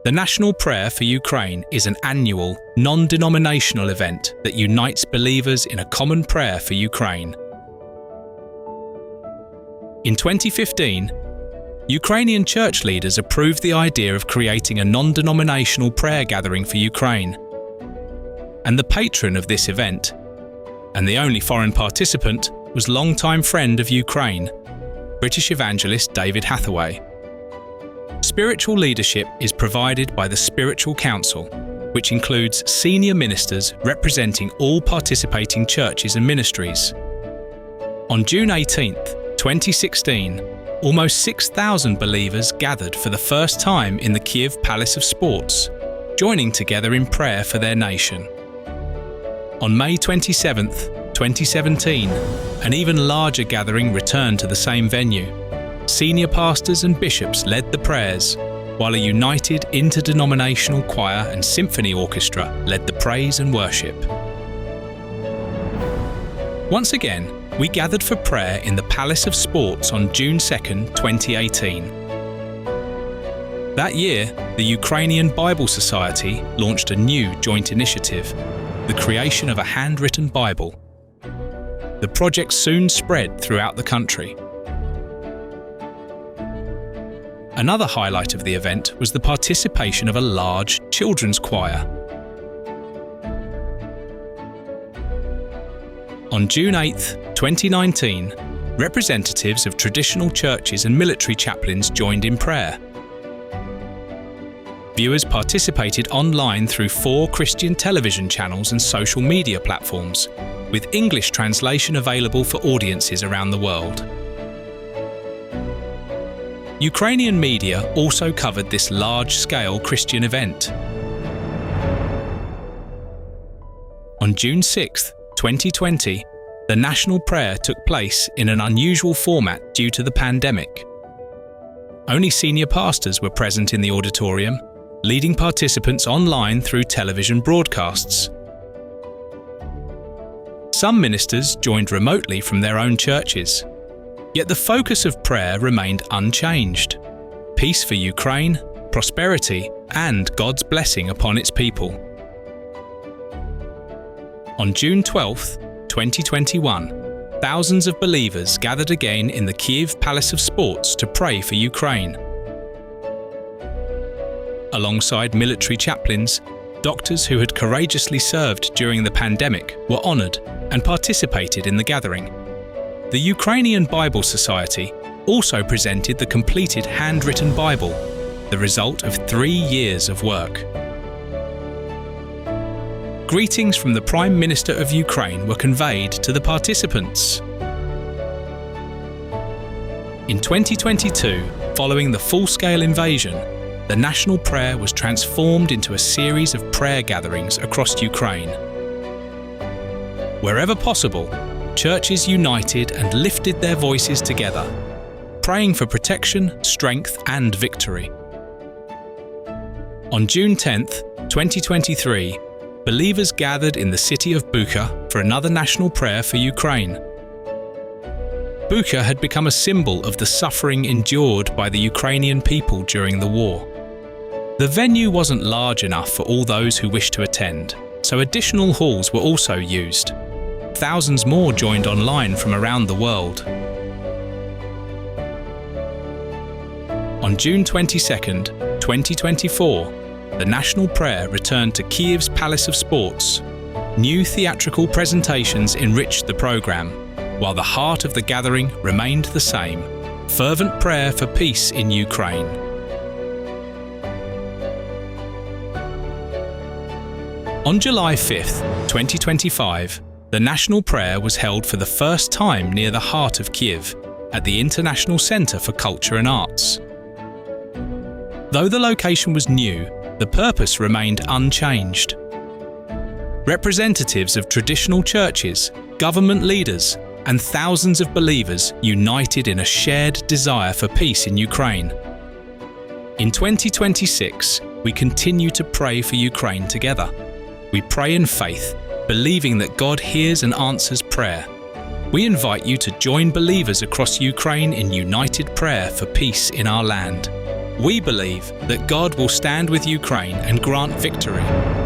The National Prayer for Ukraine is an annual, non-denominational event that unites believers in a common prayer for Ukraine. In 2015, Ukrainian church leaders approved the idea of creating a non-denominational prayer gathering for Ukraine. And the patron of this event, and the only foreign participant, was longtime friend of Ukraine, British evangelist David Hathaway. Spiritual leadership is provided by the Spiritual Council, which includes senior ministers representing all participating churches and ministries. On June 18, 2016, almost 6,000 believers gathered for the first time in the Kyiv Palace of Sports, joining together in prayer for their nation. On May 27, 2017, an even larger gathering returned to the same venue. Senior pastors and bishops led the prayers, while a united interdenominational choir and symphony orchestra led the praise and worship. Once again, we gathered for prayer in the Palace of Sports on June 2, 2018. That year, the Ukrainian Bible Society launched a new joint initiative, the creation of a handwritten Bible. The project soon spread throughout the country. Another highlight of the event was the participation of a large children's choir. On June 8, 2019, representatives of traditional churches and military chaplains joined in prayer. Viewers participated online through 4 Christian television channels and social media platforms, with English translation available for audiences around the world. Ukrainian media also covered this large-scale Christian event. On June 6, 2020, the national prayer took place in an unusual format due to the pandemic. Only senior pastors were present in the auditorium, leading participants online through television broadcasts. Some ministers joined remotely from their own churches. Yet the focus of prayer remained unchanged: peace for Ukraine, prosperity, and God's blessing upon its people. On June 12, 2021, thousands of believers gathered again in the Kyiv Palace of Sports to pray for Ukraine. Alongside military chaplains, doctors who had courageously served during the pandemic were honoured and participated in the gathering. The Ukrainian Bible Society also presented the completed handwritten Bible, the result of 3 years of work. Greetings from the Prime Minister of Ukraine were conveyed to the participants. In 2022, following the full-scale invasion, the national prayer was transformed into a series of prayer gatherings across Ukraine. Wherever possible, churches united and lifted their voices together, praying for protection, strength, and victory. On June 10, 2023, believers gathered in the city of Bucha for another national prayer for Ukraine. Bucha had become a symbol of the suffering endured by the Ukrainian people during the war. The venue wasn't large enough for all those who wished to attend, so additional halls were also used. Thousands more joined online from around the world. On June 22, 2024, the national prayer returned to Kyiv's Palace of Sports. New theatrical presentations enriched the programme, while the heart of the gathering remained the same: fervent prayer for peace in Ukraine. On July 5, 2025, the national prayer was held for the first time near the heart of Kyiv, at the International Centre for Culture and Arts. Though the location was new, the purpose remained unchanged. Representatives of traditional churches, government leaders, and thousands of believers united in a shared desire for peace in Ukraine. In 2026, we continue to pray for Ukraine together. We pray in faith, believing that God hears and answers prayer. We invite you to join believers across Ukraine in united prayer for peace in our land. We believe that God will stand with Ukraine and grant victory.